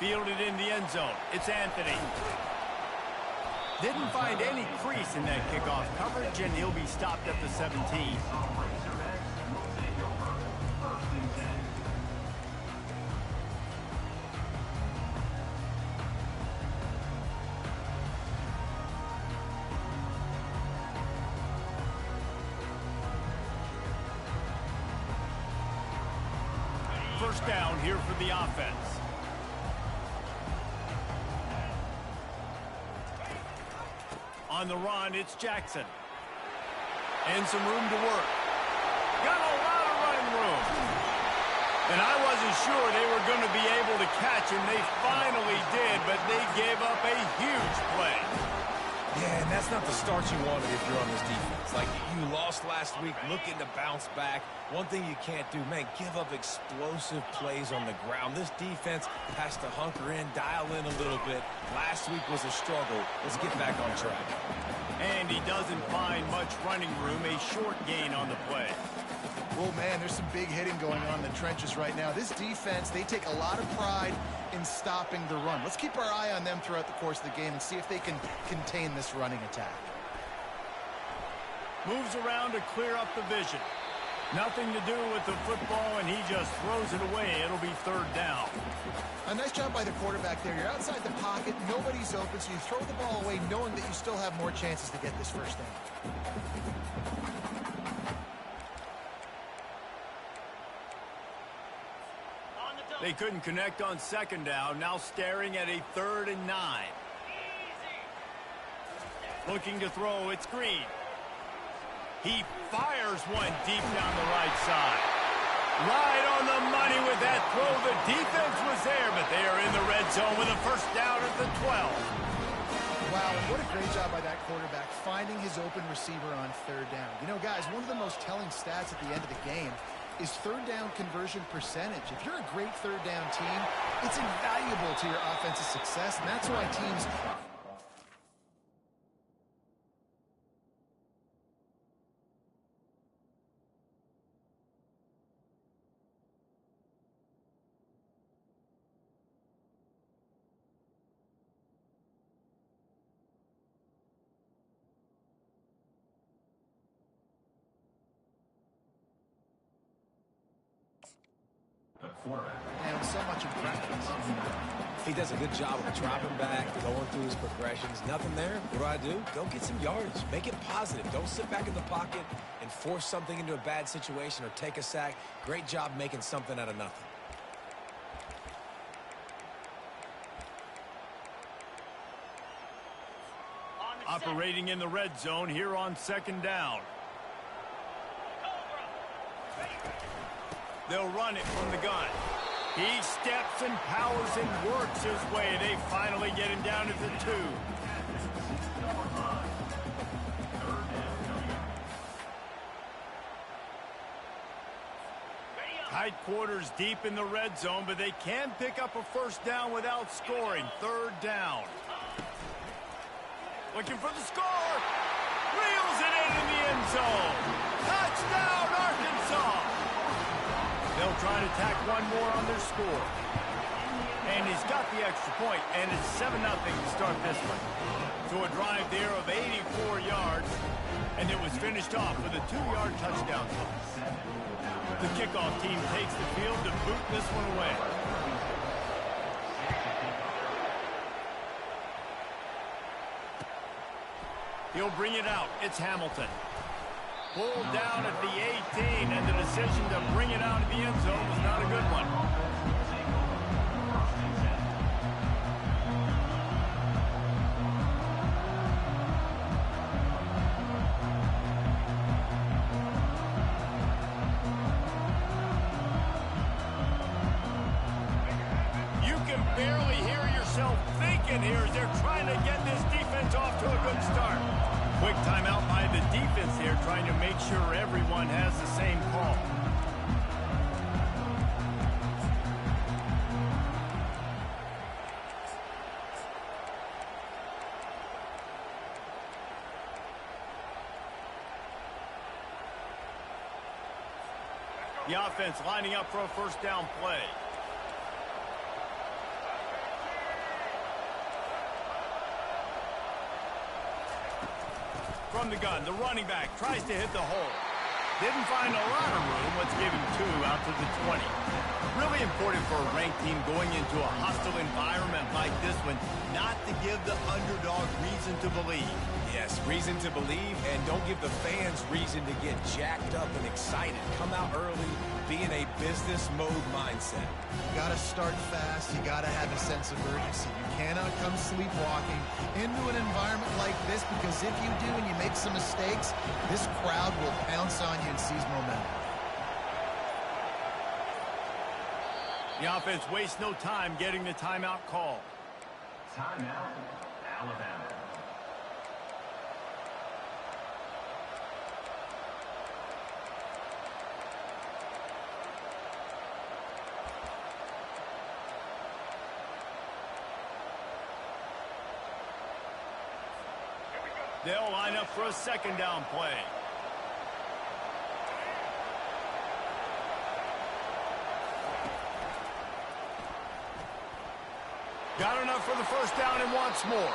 fielded in the end zone. It's Anthony. Didn't find any crease in that kickoff coverage, and he'll be stopped at the 17. First down here for the offense. On the run, it's Jackson. And some room to work. Got a lot of running room. And I wasn't sure they were going to be able to catch him. They finally did, but they gave up a huge play. Yeah, and that's not the start you wanted if you're on this defense. Like, you lost last week, looking to bounce back. One thing you can't do, man, give up explosive plays on the ground. This defense has to hunker in, dial in a little bit. Last week was a struggle. Let's get back on track. And he doesn't find much running room, a short gain on the play. Well, man, there's some big hitting going on in the trenches right now. This defense, they take a lot of pride in stopping the run. Let's keep our eye on them throughout the course of the game and see if they can contain this running attack. Moves around to clear up the vision. Nothing to do with the football, and he just throws it away. It'll be third down. A nice job by the quarterback there. You're outside the pocket, nobody's open, so you throw the ball away knowing that you still have more chances to get this first down. They couldn't connect on second down, now staring at a 3rd and 9. Looking to throw, it's Green. He fires one deep down the right side. Right on the money with that throw. The defense was there, but they are in the red zone with a first down at the 12. Wow, and what a great job by that quarterback finding his open receiver on third down. You know, guys, one of the most telling stats at the end of the game is third down conversion percentage. If you're a great third down team, it's invaluable to your offensive success, and that's why teams... And so much in practice. He does a good job of dropping back, going through his progressions. Nothing there. What do? Go get some yards. Make it positive. Don't sit back in the pocket and force something into a bad situation or take a sack. Great job making something out of nothing. Operating in the red zone here on second down. They'll run it from the gun. He steps and powers and works his way. They finally get him down at the 2. Tight quarters deep in the red zone, but they can pick up a first down without scoring. Third down. Looking for the score. Reels it in the end zone. Touchdown, Arkansas. They'll try to tack one more on their score. And he's got the extra point, and it's 7-0 to start this one. So a drive there of 84 yards, and it was finished off with a 2-yard touchdown toss. The kickoff team takes the field to boot this one away. He'll bring it out. It's Hamilton. Pulled down at the 18, and the decision to bring it out of the end zone was not a good one. You can barely hear yourself thinking here as they're trying to get this defense off to a good start. Quick timeout by the defense here, trying to make sure everyone has the same call. The offense lining up for a first down play. from the gun. The running back tries to hit the hole. Didn't find a lot of room. Let's give him 2 out to the 20. Really important for a ranked team going into a hostile environment like this one not to give the underdog reason to believe. Yes, reason to believe, and don't give the fans reason to get jacked up and excited. Come out early, be in a business mode mindset. You got to start fast. You got to have a sense of urgency. You cannot come sleepwalking into an environment like this, because if you do and you make some mistakes, this crowd will pounce on you and seize momentum. The offense wastes no time getting the timeout call. Timeout, Alabama. They'll line up for a second down play. Got enough for the first down and wants more.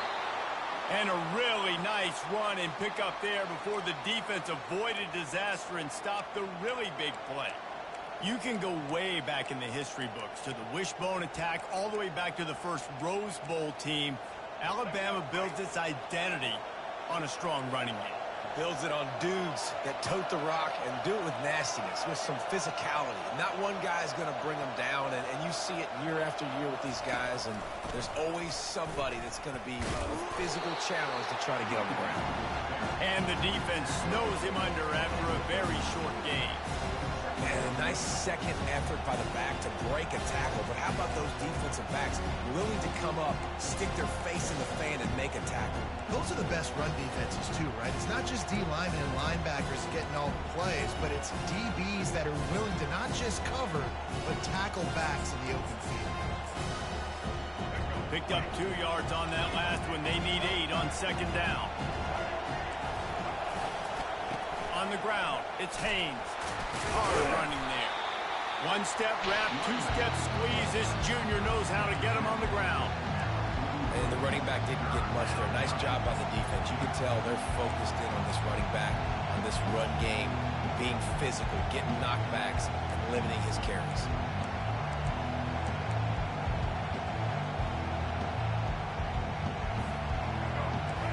And a really nice run and pick up there before the defense avoided disaster and stopped the really big play. You can go way back in the history books to the wishbone attack all the way back to the first Rose Bowl team. Alabama builds its identity on a strong running game. Builds it on dudes that tote the rock and do it with nastiness, with some physicality. Not one guy's going to bring them down, and you see it year after year with these guys, and there's always somebody that's going to be a physical challenge to try to get on the ground. And the defense snows him under after a very short game. And a nice second effort by the back to break a tackle. But how about those defensive backs willing to come up, stick their face in the fan, and make a tackle? Those are the best run defenses too, right? It's not just D linemen and linebackers getting all the plays, but it's DBs that are willing to not just cover, but tackle backs in the open field. Picked up 2 yards on that last one. They need 8 on second down. On the ground, it's Haynes. Hard running there. 1-step wrap, 2-step squeeze. This junior knows how to get him on the ground. And the running back didn't get much there. Nice job by the defense. You can tell they're focused in on this running back, on this run game, being physical, getting knockbacks, and limiting his carries.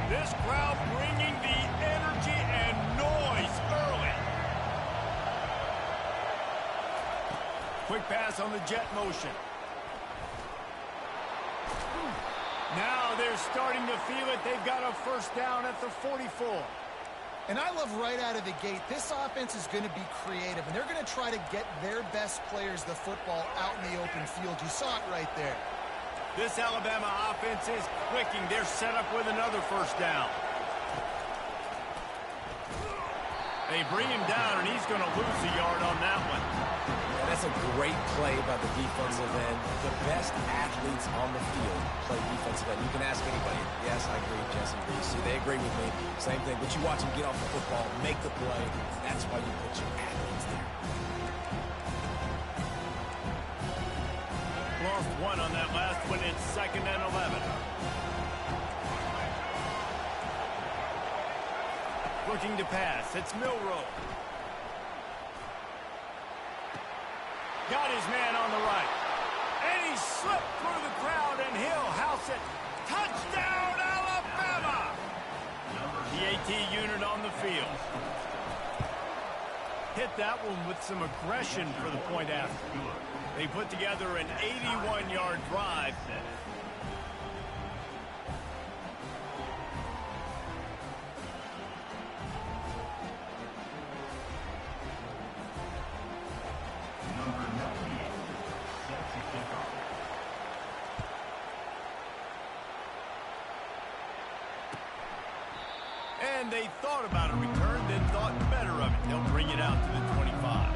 This crowd bringing the energy and noise early. Quick pass on the jet motion. Now they're starting to feel it. They've got a first down at the 44. And I love right out of the gate, this offense is going to be creative, and they're going to try to get their best players the football out in the open field. You saw it right there. This Alabama offense is clicking. They're set up with another first down. They bring him down, and he's going to lose a yard on that one. Yeah, that's a great play by the defensive end. The best athletes on the field play defensive end. You can ask anybody. Yes, I agree, Jesse. See, they agree with me. Same thing. But you watch them get off the football, make the play. That's why you put your athletes there. Lost 1 on that last one. It's 2nd and 11. Looking to pass. It's Milroe. Got his man on the right. And he slipped through the crowd, and he'll house it. Touchdown, Alabama! The AT unit on the field. Hit that one with some aggression for the point after. They put together an 81-yard drive. And they thought about a return, then thought better of it. They'll bring it out to the 25.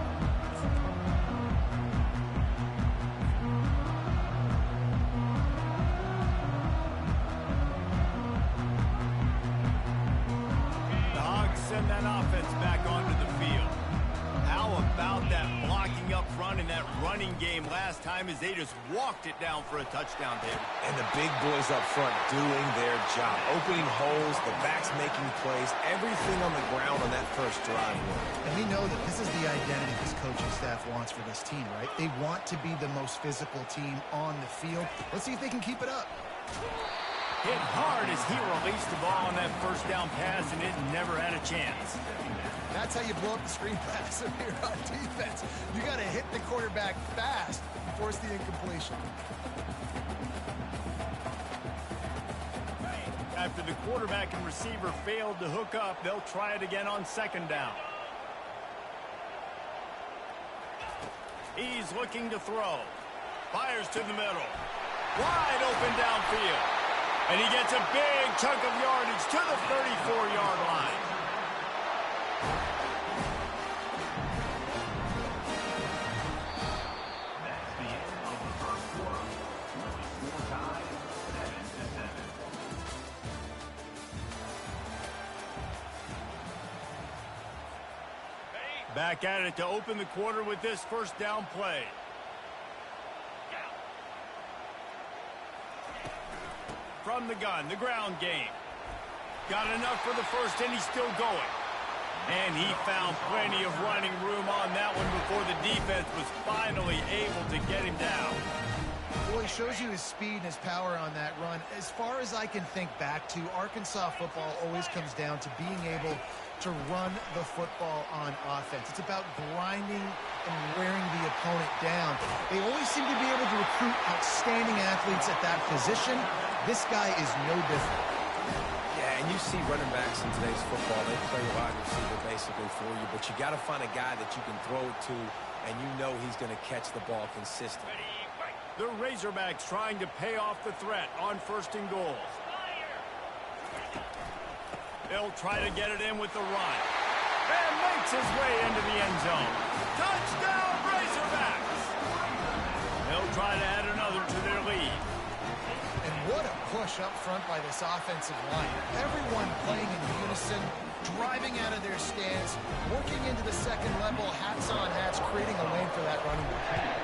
The Hogs send that offense back onto the field. How about about that blocking up front and that running game last time as they just walked it down for a touchdown, David. And the big boys up front doing their job. Opening holes, the backs making plays, everything on the ground on that first drive. And we know that this is the identity this coaching staff wants for this team, right? They want to be the most physical team on the field. Let's see if they can keep it up. Hit hard as he released the ball on that first down pass, and it never had a chance. That's how you blow up the screen pass if you're on defense. You got to hit the quarterback fast and force the incompletion. After the quarterback and receiver failed to hook up, they'll try it again on second down. He's looking to throw. Fires to the middle. Wide open downfield. And he gets a big chunk of yardage to the 34-yard line. That's the end of the first quarter. Score tie 7-7. Back at it to open the quarter with this first down play. From the gun, the ground game. Got enough for the first, and he's still going. And he found plenty of running room on that one before the defense was finally able to get him down. Well, he shows you his speed and his power on that run. As far as I can think back to, Arkansas football always comes down to being able to run the football on offense. It's about grinding and wearing the opponent down. They always seem to be able to recruit outstanding athletes at that position. This guy is no different. Yeah, and you see running backs in today's football, they play wide receiver basically for you, but you got to find a guy that you can throw it to, and you know he's going to catch the ball consistently. The Razorbacks trying to pay off the threat on first and goal. They'll try to get it in with the run. And makes his way into the end zone. Touchdown, Razorbacks! They'll try to add another to their lead. And what a push up front by this offensive line. Everyone playing in unison, driving out of their stance, working into the second level, hats on hats, creating a lane for that running back.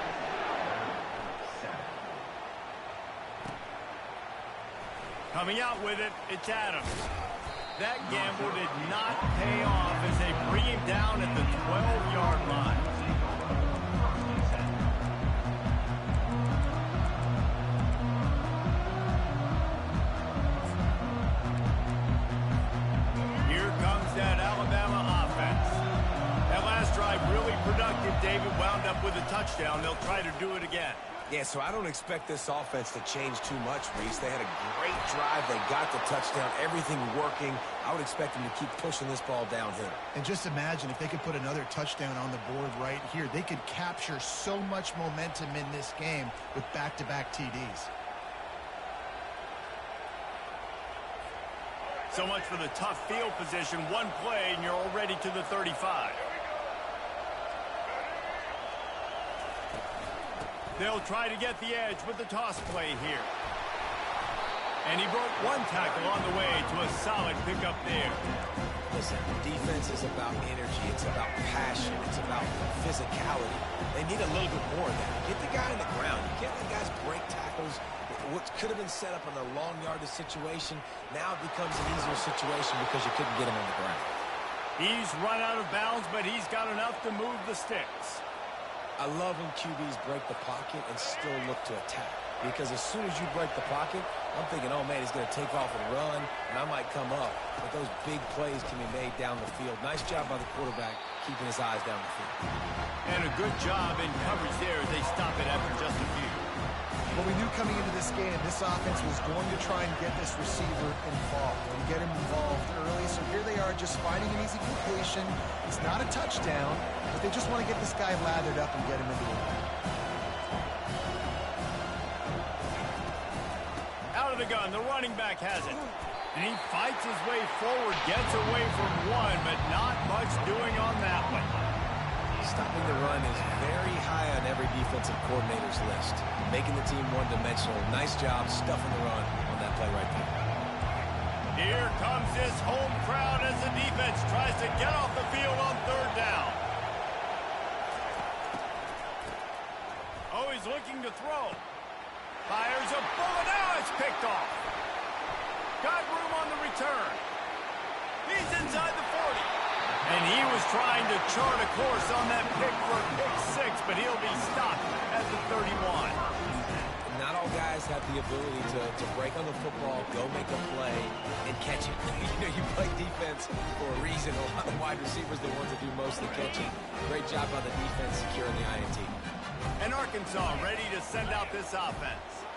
Coming out with it, it's Adams. That gamble did not pay off as they bring him down at the 12-yard line. Here comes that Alabama offense. That last drive really productive. David wound up with a touchdown. They'll try to do it again. Yeah, so I don't expect this offense to change too much, Reese. They had a great drive. They got the touchdown, everything working. I would expect them to keep pushing this ball downhill. And just imagine if they could put another touchdown on the board right here. They could capture so much momentum in this game with back-to-back TDs. So much for the tough field position. One play, and you're already to the 35. They'll try to get the edge with the toss play here. And he broke one tackle on the way to a solid pickup there. Listen, defense is about energy. It's about passion. It's about physicality. They need a little bit more of that. Get the guy on the ground. You can't let guys break tackles. What could have been set up in a long yardage situation, now it becomes an easier situation because you couldn't get him on the ground. He's run out of bounds, but he's got enough to move the sticks. I love when QBs break the pocket and still look to attack. Because as soon as you break the pocket, I'm thinking, oh, man, he's going to take off and run, and I might come up. But those big plays can be made down the field. Nice job by the quarterback keeping his eyes down the field. And a good job in coverage there as they stop it after just a few. Well, we knew coming into this game, this offense was going to try and get this receiver involved and get him involved early. So here they are just finding an easy completion. It's not a touchdown, but they just want to get this guy lathered up and get him into the line. Out of the gun, the running back has it. And he fights his way forward, gets away from one, but not much doing on that one. Stopping the run is very high on every defensive coordinator's list. Making the team one-dimensional. Nice job stuffing the run on that play right there. Here comes this home crowd as the defense tries to get off the field on third down. Oh, he's looking to throw. Fires a bullet. Now it's picked off. Got room on the return. He's inside the 40. And he was trying to chart a course on that pick for a pick six, but he'll be stopped at the 31. Not all guys have the ability to break on the football, go make a play, and catch it. You play defense for a reason. A lot of wide receivers are the ones that do most of the catching. Great job by the defense securing the INT. And Arkansas ready to send out this offense.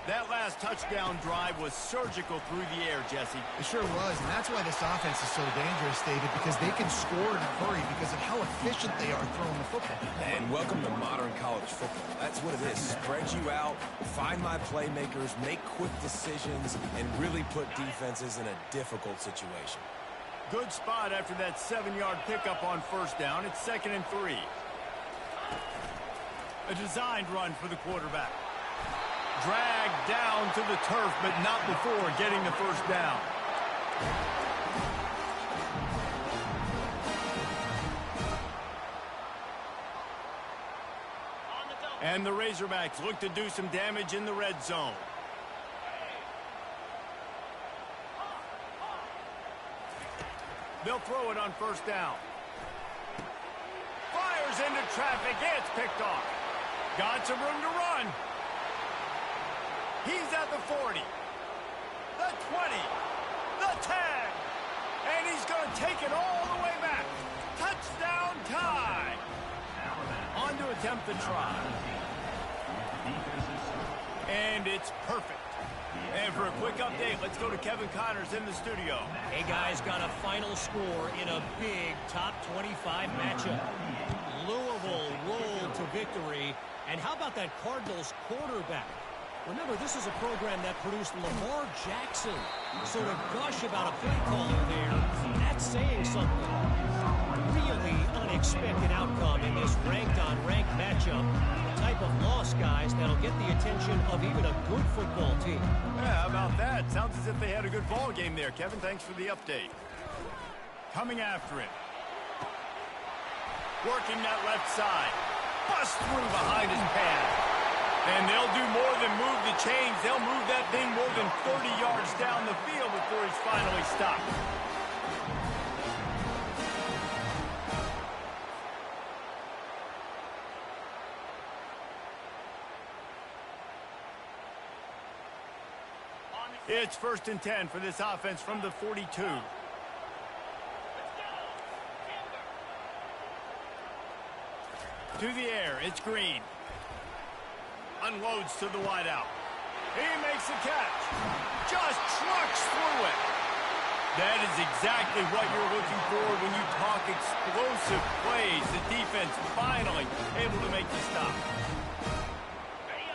That last touchdown drive was surgical through the air, Jesse. It sure was, and that's why this offense is so dangerous, David, because they can score in a hurry because of how efficient they are throwing the football. And welcome to modern college football. That's what it is. Spread you out, find my playmakers, make quick decisions, and really put defenses in a difficult situation. Good spot after that 7-yard pickup on first down. It's 2nd and 3. A designed run for the quarterback. Dragged down to the turf, but not before getting the first down. And the Razorbacks look to do some damage in the red zone. They'll throw it on first down. Fires into traffic. It's picked off. Got some room to run. He's at the 40, the 20, the 10, and he's going to take it all the way back. Touchdown tie. On to attempt the try. And it's perfect. And for a quick update, let's go to Kevin Connors in the studio. Hey, guys, got a final score in a big top 25 matchup. Louisville rolled to victory. And how about that Cardinals quarterback? Remember, this is a program that produced Lamar Jackson. So to gush about a play caller there, that's saying something. Really unexpected outcome in this ranked-on-ranked matchup. The type of loss, guys, that'll get the attention of even a good football team. Yeah, how about that? Sounds as if they had a good ball game there. Kevin, thanks for the update. Coming after it. Working that left side. Bust through behind his pad. And they'll do more than move the chains. They'll move that thing more than 30 yards down the field before he's finally stopped. It's 1st and 10 for this offense from the 42. To the air, it's Green. Unloads to the wideout. He makes the catch. Just trucks through it. That is exactly what you're looking for when you talk explosive plays. The defense finally able to make the stop.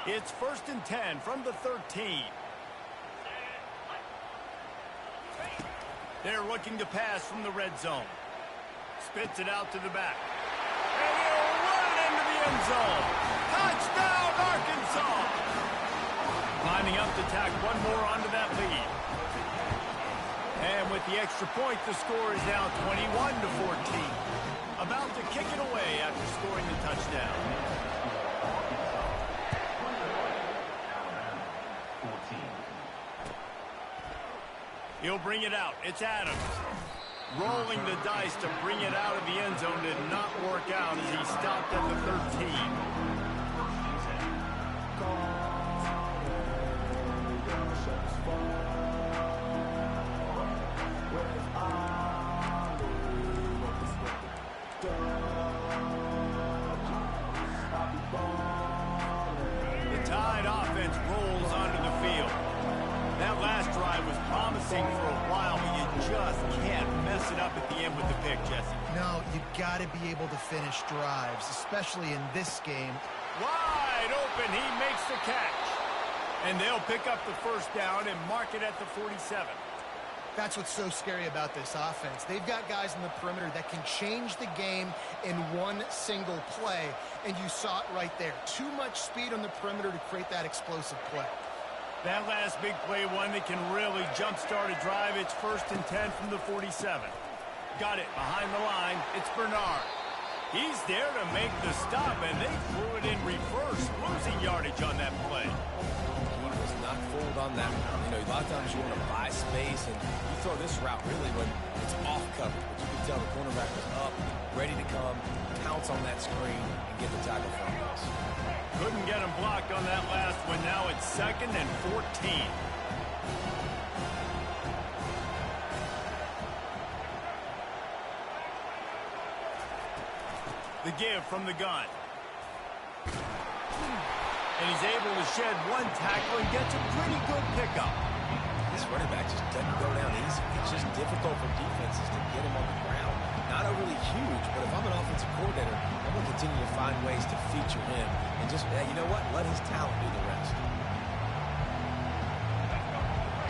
It's 1st and 10 from the 13. They're looking to pass from the red zone. Spits it out to the back. And he'll run it into the end zone. Touchdown, Arkansas! Lining up to tack one more onto that lead. And with the extra point, the score is now 21-14. About to kick it away after scoring the touchdown. He'll bring it out. It's Adams. Rolling the dice to bring it out of the end zone did not work out as he stopped at the 13. The Tide offense rolls onto the field. That last drive was promising for a while, but you just can't mess it up at the end with the pick, Jesse. No, you got to be able to finish drives, especially in this game. Wide open, he makes the catch. And they'll pick up the first down and mark it at the 47. That's what's so scary about this offense. They've got guys in the perimeter that can change the game in one single play, and you saw it right there. Too much speed on the perimeter to create that explosive play. That last big play, one that can really jumpstart a drive. It's 1st and 10 from the 47. Got it behind the line. It's Bernard. He's there to make the stop, and they threw it in reverse, losing yardage on that play. He was not fooled on that one. You know, a lot of times you want to buy space, and you throw this route really when it's off coverage. But you can tell the cornerback was up, ready to come, pounce on that screen, and get the tackle from us. Couldn't get him blocked on that last one. Now it's 2nd and 14. The give from the gun. And he's able to shed one tackle and gets a pretty good pickup. This running back just doesn't go down easy. It's just difficult for defenses to get him on the ground. Not overly huge, but if I'm an offensive coordinator, I'm going to continue to find ways to feature him. And just, you know what, let his talent do the rest.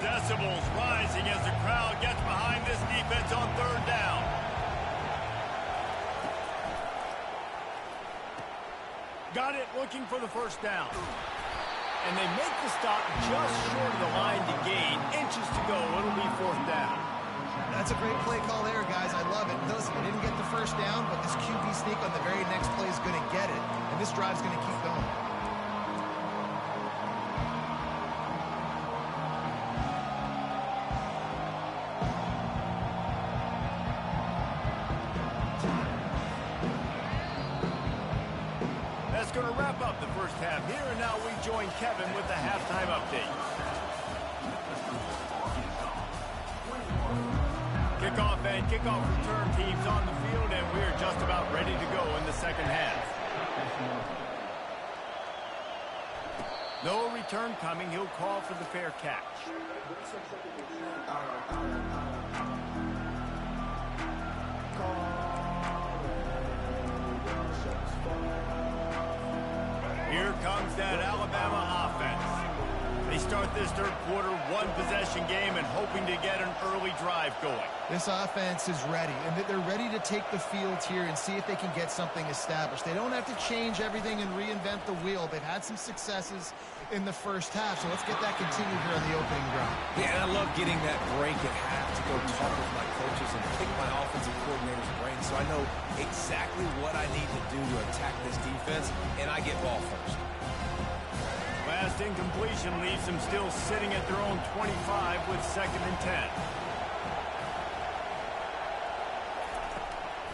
Decibels rising as the crowd gets behind this defense on 3rd down. Got it, looking for the 1st down. And they make the stop just short of the line to gain. Inches to go, it'll be 4th down. That's a great play call there, guys. I love it. Listen, they didn't get the 1st down, but this QB sneak on the very next play is going to get it. And this drive's going to keep going. Going to wrap up the 1st half here, and now we join Kevin with the halftime update. Kickoff and kickoff return teams on the field, and we're just about ready to go in the 2nd half. No return coming. He'll call for the fair catch. Here comes that Alabama offense. They start this 3rd quarter, 1-possession game, and hoping to get an early drive going. This offense is ready, and they're ready to take the field here and see if they can get something established. They don't have to change everything and reinvent the wheel. They've had some successes in the 1st half, so let's get that continued here on the opening drive. Yeah, and I love getting that break at half to go talk with my coaches and pick my offensive coordinator's brain so I know exactly what I need to do to attack this defense, and I get ball first. Last incompletion leaves them still sitting at their own 25 with 2nd and 10.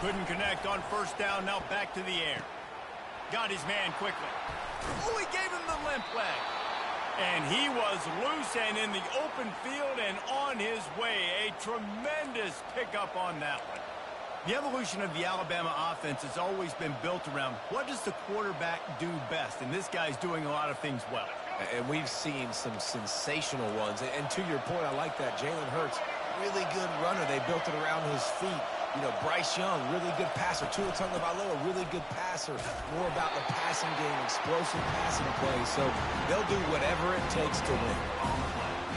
Couldn't connect on 1st down, now back to the air. Got his man quickly. Oh, he gave him the limp leg. And he was loose and in the open field and on his way. A tremendous pickup on that one. The evolution of the Alabama offense has always been built around what does the quarterback do best, and this guy's doing a lot of things well. And we've seen some sensational ones. And to your point, I like that. Jalen Hurts, really good runner. They built it around his feet. You know, Bryce Young, really good passer. Tua Tagovailoa, really good passer. More about the passing game, explosive passing plays. So they'll do whatever it takes to win.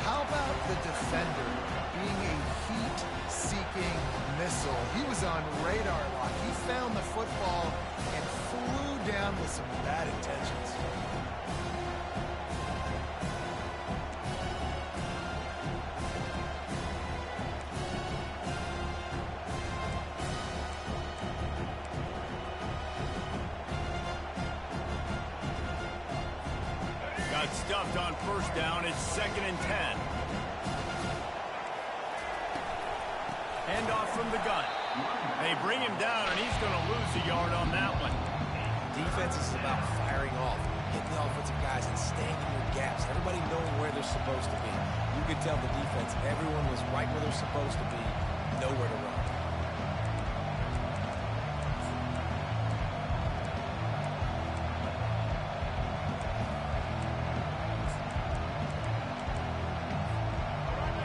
How about the defender being a heat-seeking missile? He was on radar lock. He found the football and flew down with some bad intentions. Got stuffed on 1st down. It's 2nd and 10. Handoff from the gun. They bring him down, and he's going to lose a yard on that one. Defense is about firing off, hitting the offensive guys, and staying in your gaps. Everybody knowing where they're supposed to be. You could tell the defense, everyone was right where they're supposed to be, nowhere to run.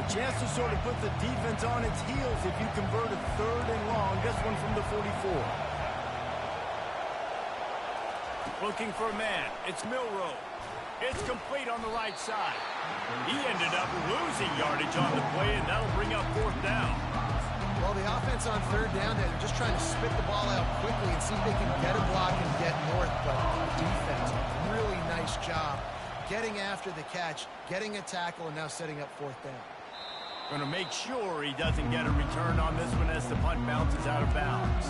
Chance to sort of put the defense on its heels if you convert a 3rd and long. This one from the 44. Looking for a man. It's Milroe. It's complete on the right side. He ended up losing yardage on the play, and that'll bring up 4th down. Well, the offense on 3rd down, they're just trying to spit the ball out quickly and see if they can get a block and get north. But defense, really nice job getting after the catch, getting a tackle, and now setting up 4th down. Going to make sure he doesn't get a return on this one as the punt bounces out of bounds.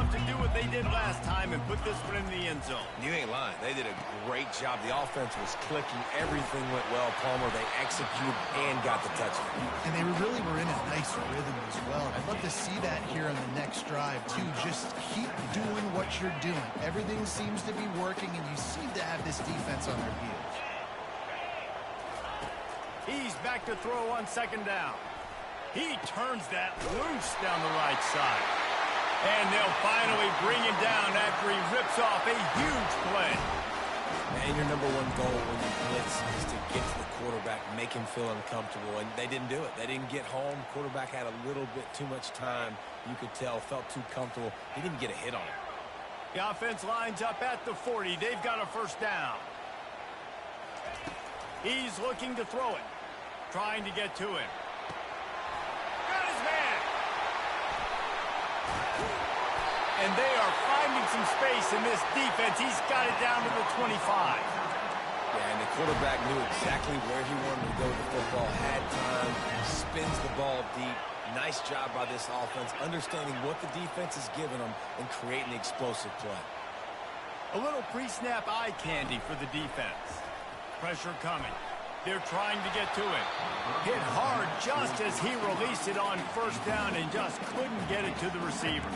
love to do what they did last time and put this one in the end zone. You ain't lying. They did a great job. The offense was clicking. Everything went well, Palmer. They executed and got the touchdown. And they really were in a nice rhythm as well. I'd love to see that here on the next drive, too. Just keep doing what you're doing. Everything seems to be working, and you seem to have this defense on their heels. He's back to throw on second down. He turns that loose down the right side. And they'll finally bring him down after he rips off a huge play. And your number one goal when you blitz is to get to the quarterback, make him feel uncomfortable. And they didn't do it. They didn't get home. Quarterback had a little bit too much time. You could tell, felt too comfortable. He didn't get a hit on him. The offense lines up at the 40. They've got a first down. He's looking to throw it. Trying to get to him. Got his man. And they are finding some space in this defense. He's got it down to the 25. Yeah, and the quarterback knew exactly where he wanted to go with the football. Had time, spins the ball deep. Nice job by this offense, understanding what the defense is giving them and creating explosive play. A little pre-snap eye candy for the defense. Pressure coming. They're trying to get to him. Hit hard just as he released it on first down and just couldn't get it to the receiver.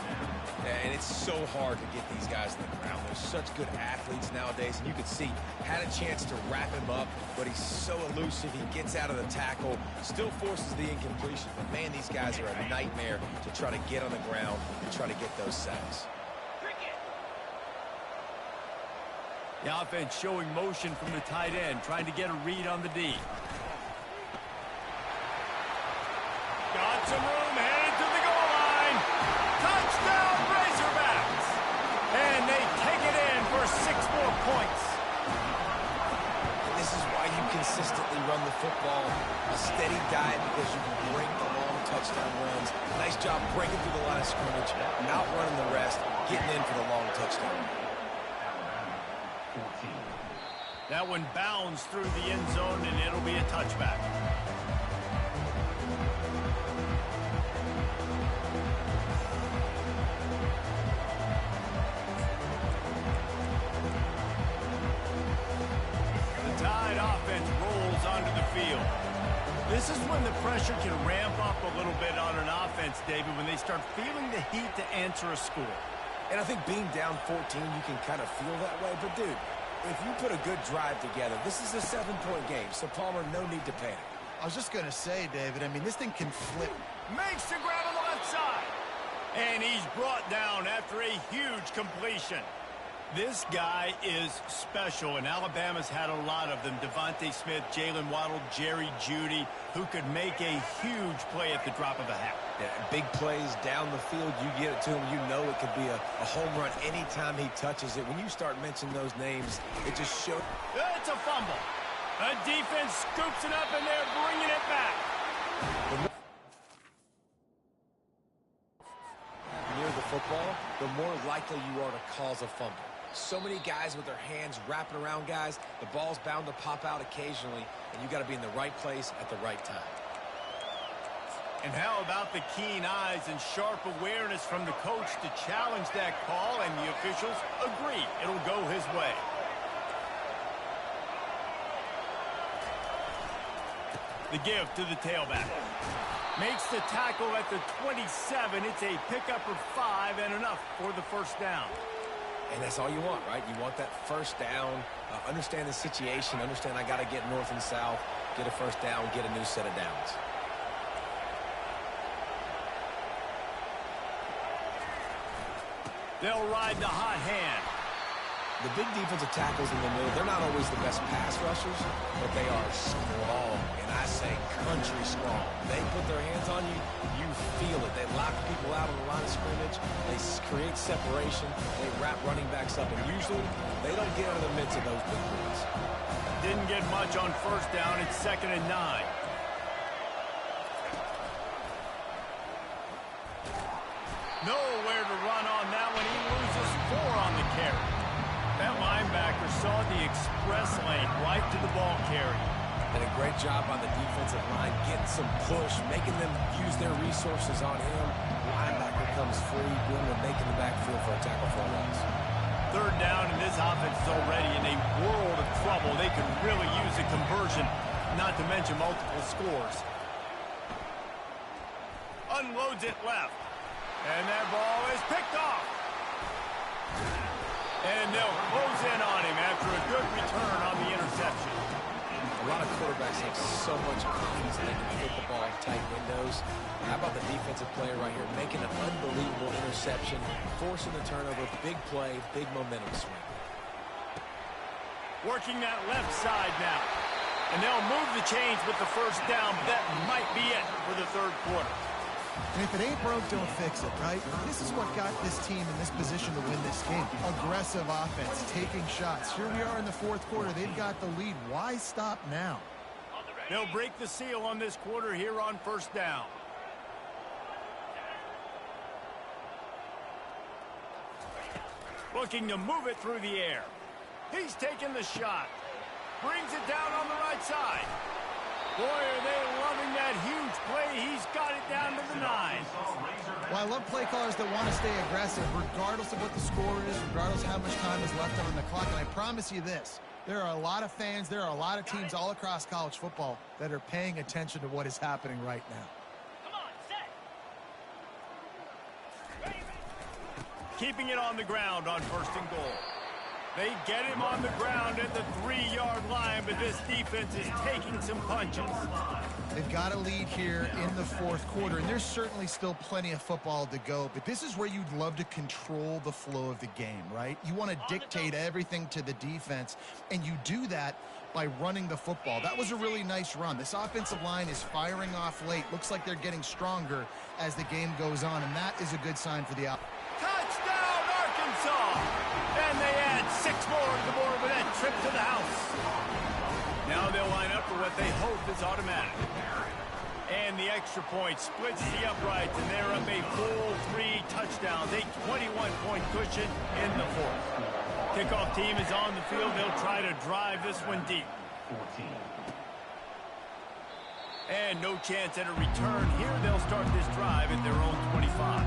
Yeah, and it's so hard to get these guys on the ground. They're such good athletes nowadays, and you can see, had a chance to wrap him up, but he's so elusive. He gets out of the tackle, still forces the incompletion. But, man, these guys are a nightmare to try to get on the ground and try to get those sacks. The offense showing motion from the tight end, trying to get a read on the D. Got some room, headed to the goal line. Touchdown, Razorbacks! And they take it in for 6 more points. This is why you consistently run the football, a steady diet, because you can break the long touchdown runs. Nice job breaking through the line of scrimmage, outrunning the rest, getting in for the long touchdown. That one bounds through the end zone, and it'll be a touchback. The Tide offense rolls onto the field. This is when the pressure can ramp up a little bit on an offense, David, when they start feeling the heat to answer a score. And I think being down 14, you can kind of feel that way. But, dude, if you put a good drive together, this is a 7-point game. So, Palmer, no need to panic. I was just going to say, David, I mean, this thing can flip. Makes the grab on the left side. And he's brought down after a huge completion. This guy is special, and Alabama's had a lot of them. Devontae Smith, Jalen Waddle, Jerry Jeudy, who could make a huge play at the drop of a hat. Yeah, big plays down the field, you get it to him, you know it could be a home run anytime he touches it. When you start mentioning those names, it just shows. It's a fumble. The defense scoops it up, and they're bringing it back. Near the football, the more likely you are to cause a fumble. So many guys with their hands wrapping around guys, the ball's bound to pop out occasionally, and you got to be in the right place at the right time. And how about the keen eyes and sharp awareness from the coach to challenge that call, and the officials agree it'll go his way. The give to the tailback. Makes the tackle at the 27. It's a pickup of 5 and enough for the first down. And that's all you want, right? You want that first down, understand the situation, understand I got to get north and south, get a first down, get a new set of downs. They'll ride the hot hand. The big defensive tackles in the middle, they're not always the best pass rushers, but they are strong, and I say country strong. They put their hands on you, you feel it. They lock people out on the line of scrimmage. They create separation. They wrap running backs up, and usually they don't get out of the midst of those big boys. Didn't get much on first down. It's 2nd and 9. Nowhere to run on that one. He loses 4 on the carry. That linebacker saw the express lane right to the ball carrier. And a great job on the defensive line, getting some push, making them use their resources on him. Linebacker comes free, boom, and making the backfield for a tackle for a loss. Third down, and this offense is already in a world of trouble. They could really use a conversion, not to mention multiple scores. Unloads it left. And that ball is picked off. And they'll close in on him after a good return on the interception. A lot of quarterbacks have so much confidence that they can fit the ball in tight windows. How about the defensive player right here making an unbelievable interception, forcing the turnover, big play, big momentum swing. Working that left side now. And they'll move the chains with the first down. That might be it for the third quarter. And if it ain't broke, don't fix it, right? This is what got this team in this position to win this game. Aggressive offense, taking shots. Here we are in the fourth quarter. They've got the lead. Why stop now? They'll break the seal on this quarter here on first down. Looking to move it through the air. He's taking the shot. Brings it down on the right side. Boy, are they loving that huge play. He's got it down to the 9. Well, I love play callers that want to stay aggressive, regardless of what the score is, regardless of how much time is left on the clock. And I promise you this, there are a lot of fans, there are a lot of teams all across college football that are paying attention to what is happening right now. Keeping it on the ground on first and goal. They get him on the ground at the 3-yard line, but this defense is taking some punches. They've got a lead here in the fourth quarter, and there's certainly still plenty of football to go, but this is where you'd love to control the flow of the game, right? You want to dictate everything to the defense, and you do that by running the football. That was a really nice run. This offensive line is firing off late. Looks like they're getting stronger as the game goes on, and that is a good sign for the offense. Touchdown, Arkansas! And they add 6 more to the board with that trip to the house. Now they'll line up for what they hope is automatic. And the extra point splits the uprights, and they're up a full 3 touchdowns, a 21-point cushion in the fourth. Kickoff team is on the field. They'll try to drive this one deep. And no chance at a return here. They'll start this drive at their own 25.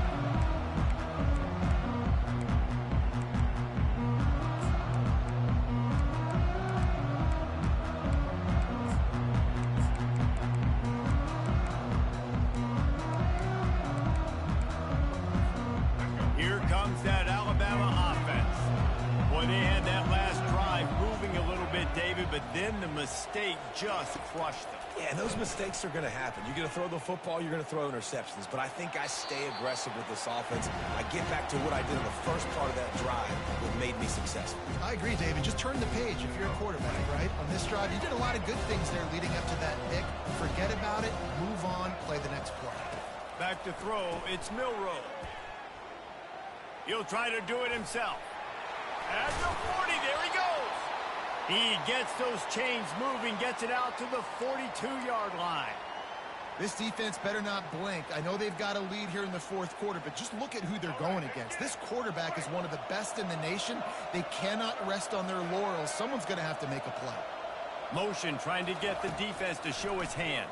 That Alabama offense. Boy, they had that last drive moving a little bit, David, but then the mistake just crushed them. Yeah, those mistakes are going to happen. You're going to throw the football, you're going to throw interceptions, but I think I stay aggressive with this offense. I get back to what I did in the first part of that drive that made me successful. I agree, David. Just turn the page if you're a quarterback, right? On this drive, you did a lot of good things there leading up to that pick. Forget about it, move on, play the next play. Back to throw, it's Milroe. He'll try to do it himself. At the 40, there he goes. He gets those chains moving, gets it out to the 42-yard line. This defense better not blink. I know they've got a lead here in the fourth quarter, but just look at who they're going against. This quarterback is one of the best in the nation. They cannot rest on their laurels. Someone's going to have to make a play. Motion trying to get the defense to show his hand.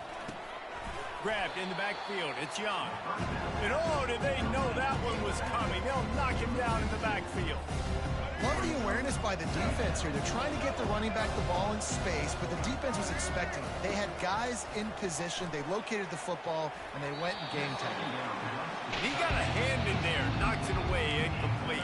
Grabbed in the backfield. It's Young. And oh, did they know that one was coming. They'll knock him down in the backfield. Love the awareness by the defense here. They're trying to get the running back the ball in space, but the defense was expecting it. They had guys in position. They located the football, and they went and game tagged. He got a hand in there. Knocks it away. Incomplete.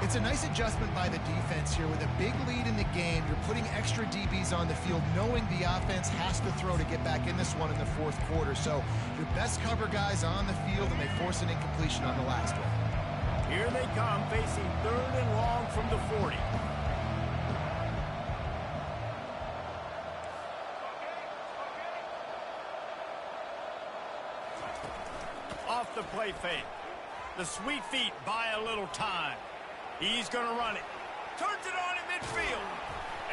It's a nice adjustment by the defense here. With a big lead in the game, you're putting extra DBs on the field, knowing the offense has to throw to get back in this one in the fourth quarter. So your best cover guys on the field, and they force an incompletion on the last one. Here they come, facing 3rd and long from the 40. Off the play fake. The sweet feet buy a little time. He's going to run it. Turns it on in midfield.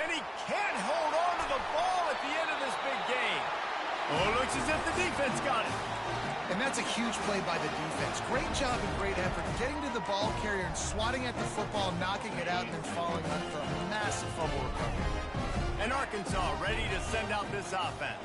And he can't hold on to the ball at the end of this big game. Oh, it looks as if the defense got it. And that's a huge play by the defense. Great job and great effort getting to the ball carrier and swatting at the football, knocking it out, and then falling on for a massive fumble recovery. And Arkansas ready to send out this offense.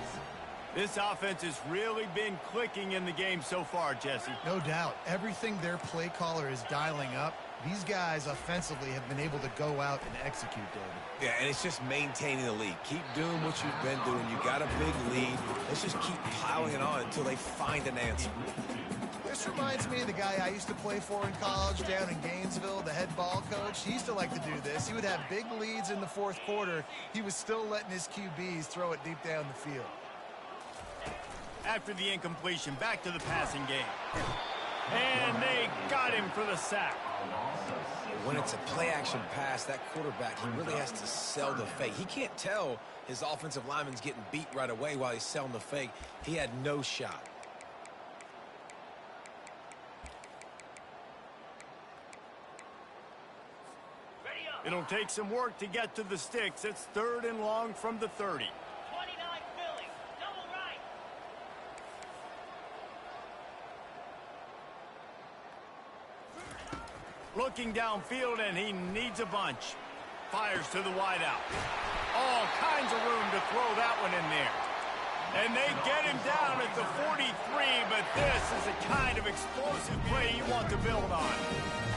This offense has really been clicking in the game so far, Jesse. No doubt. Everything their play caller is dialing up, these guys offensively have been able to go out and execute, David. Yeah, and it's just maintaining the lead. Keep doing what you've been doing. You got a big lead. Let's just keep piling it on until they find an answer. This reminds me of the guy I used to play for in college down in Gainesville, the head ball coach. He used to like to do this. He would have big leads in the fourth quarter. He was still letting his QBs throw it deep down the field. After the incompletion, back to the passing game. And they got him for the sack. When it's a play-action pass, that quarterback, he really has to sell the fake. He can't tell his offensive lineman's getting beat right away while he's selling the fake. He had no shot. It'll take some work to get to the sticks. It's 3rd and long from the 30. 29 Philly, double right. Looking downfield, and he needs a bunch. Fires to the wideout. All kinds of room to throw that one in there. And they get him down at the 43, but this is the kind of explosive play you want to build on.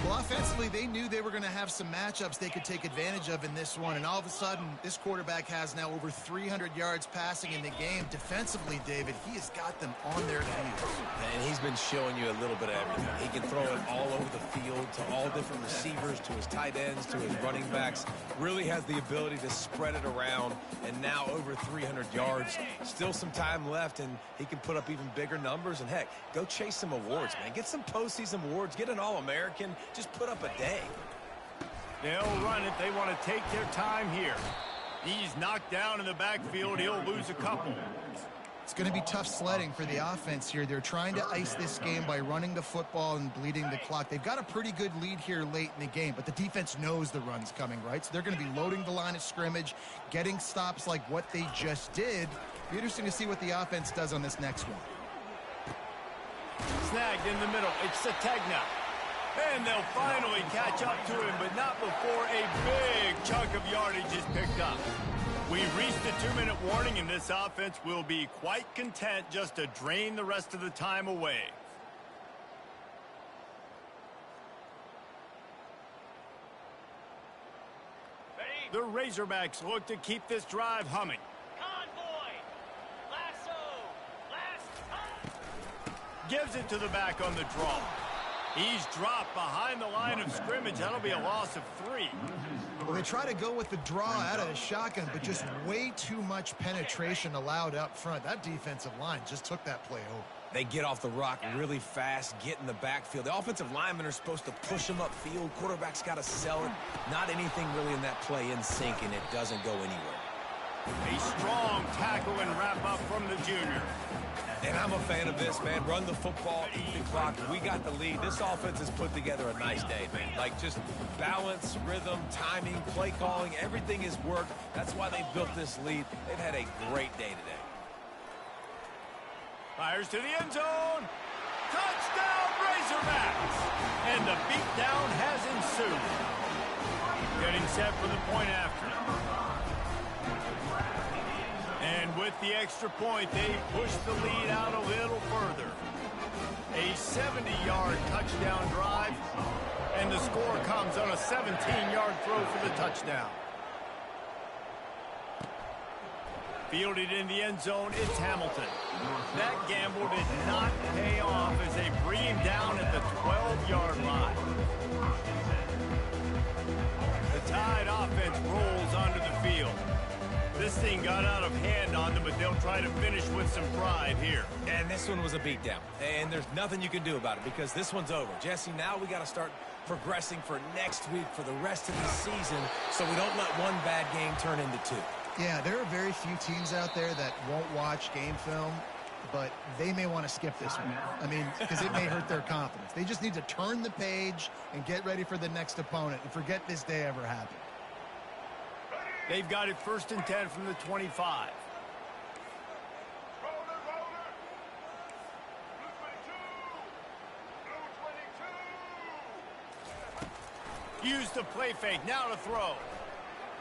Well, offensively, they knew they were going to have some matchups they could take advantage of in this one, and all of a sudden, this quarterback has now over 300 yards passing in the game. Defensively, David, he has got them on their feet. And he's been showing you a little bit of everything. He can throw it all over the field to all different receivers, to his tight ends, to his running backs. Really has the ability to spread it around, and now over 300 yards. Still some time left, and he can put up even bigger numbers. And, heck, go chase some awards, man. Get some postseason awards. Get an All-American. Just put up a day. They'll run it. They want to take their time here. He's knocked down in the backfield. He'll lose a couple. It's going to be tough sledding for the offense here. They're trying to ice this game by running the football and bleeding the clock. They've got a pretty good lead here late in the game, but the defense knows the run's coming, right? So they're going to be loading the line of scrimmage, getting stops like what they just did. Be interesting to see what the offense does on this next one. Snagged in the middle. It's Sategna. And they'll finally catch up to him, but not before a big chunk of yardage is picked up. We've reached the 2-minute warning, and this offense will be quite content just to drain the rest of the time away. The Razorbacks look to keep this drive humming. Convoy, lasso, last time. Gives it to the back on the draw. He's dropped behind the line of scrimmage. That'll be a loss of 3. Well, they try to go with the draw out of the shotgun, but just way too much penetration allowed up front. That defensive line just took that play over. They get off the rock really fast, get in the backfield. The offensive linemen are supposed to push them upfield. Quarterback's got to sell it. Not anything really in that play in sync, and it doesn't go anywhere. A strong tackle and wrap up from the junior. And I'm a fan of this, man. Run the football, eat the clock. We got the lead. This offense has put together a nice day, man. Like, just balance, rhythm, timing, play calling, everything has worked. That's why they built this lead. They've had a great day today. Fires to the end zone. Touchdown, Razorbacks! And the beatdown has ensued. Getting set for the point after. And with the extra point, they push the lead out a little further. A 70-yard touchdown drive, and the score comes on a 17-yard throw for the touchdown. Fielded in the end zone, it's Hamilton. That gamble did not pay off as they bring him down at the 12-yard line. The Tide offense rolls onto the field. This thing got out of hand on them, but they'll try to finish with some pride here. And this one was a beatdown. And there's nothing you can do about it because this one's over. Jesse, now we got to start progressing for next week for the rest of the season so we don't let one bad game turn into 2. Yeah, there are very few teams out there that won't watch game film, but they may want to skip this one. I mean, because it may hurt their confidence. They just need to turn the page and get ready for the next opponent and forget this day ever happened. They've got it 1st and 10 from the 25. Use the play fake, now to throw.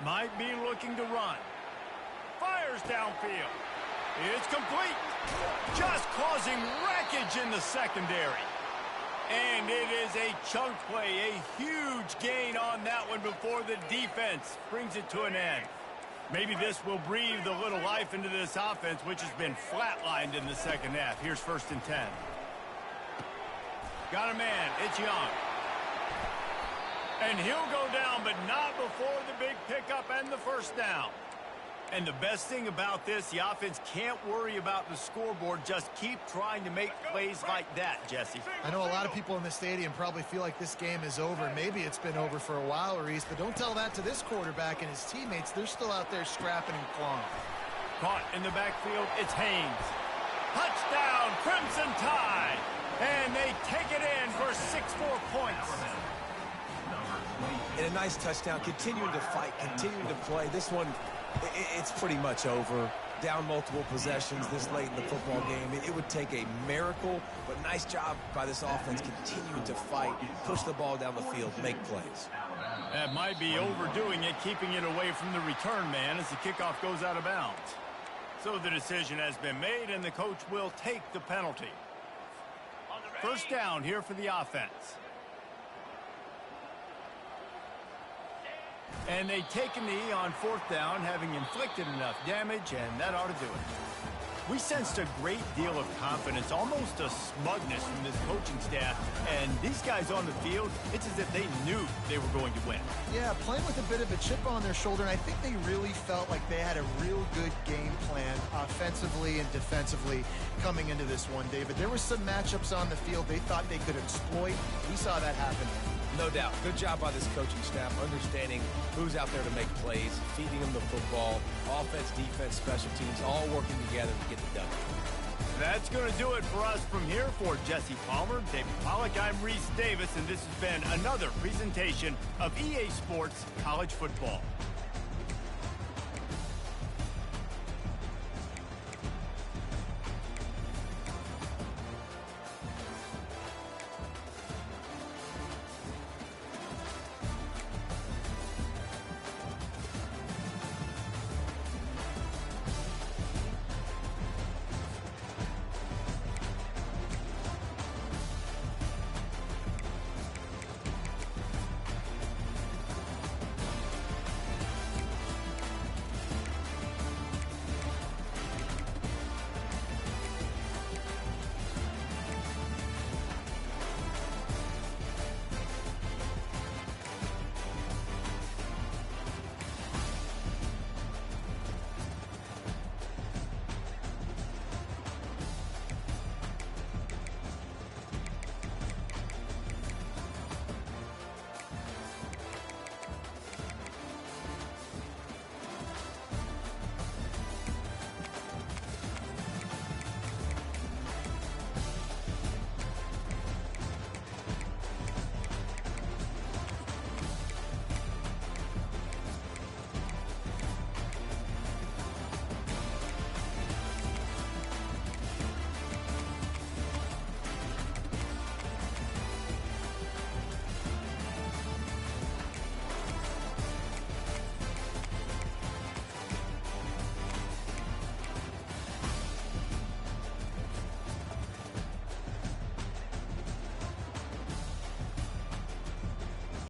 Might be looking to run. receivers downfield. It's complete. Just causing wreckage in the secondary. And it is a chunk play, a huge gain on that one before the defense brings it to an end. Maybe this will breathe a little life into this offense, which has been flatlined in the second half. Here's 1st and 10. Got a man. It's Young. And he'll go down, but not before the big pickup and the first down. And the best thing about this, the offense can't worry about the scoreboard. Just keep trying to make plays like that, Jesse. I know a lot of people in the stadium probably feel like this game is over. Maybe it's been over for a while, Reese, but don't tell that to this quarterback and his teammates. They're still out there scrapping and clawing. Caught in the backfield, it's Haynes. Touchdown, Crimson Tide. And they take it in for 6 more points. And a nice touchdown, continuing to fight, continuing to play. This one, it's pretty much over. Down multiple possessions this late in the football game. It would take a miracle, but nice job by this offense continuing to fight, push the ball down the field, make plays. That might be overdoing it, keeping it away from the return man as the kickoff goes out of bounds. So the decision has been made, and the coach will take the penalty. First down here for the offense. And they take a knee on 4th down, having inflicted enough damage, and that ought to do it. We sensed a great deal of confidence, almost a smugness from this coaching staff. And these guys on the field, it's as if they knew they were going to win. Yeah, playing with a bit of a chip on their shoulder, and I think they really felt like they had a real good game plan offensively and defensively coming into this one, David. There were some matchups on the field they thought they could exploit. We saw that happen. No doubt. Good job by this coaching staff, understanding who's out there to make plays, feeding them the football, offense, defense, special teams, all working together to get it done. That's going to do it for us from here. For Jesse Palmer, David Pollack, I'm Reese Davis, and this has been another presentation of EA Sports College Football.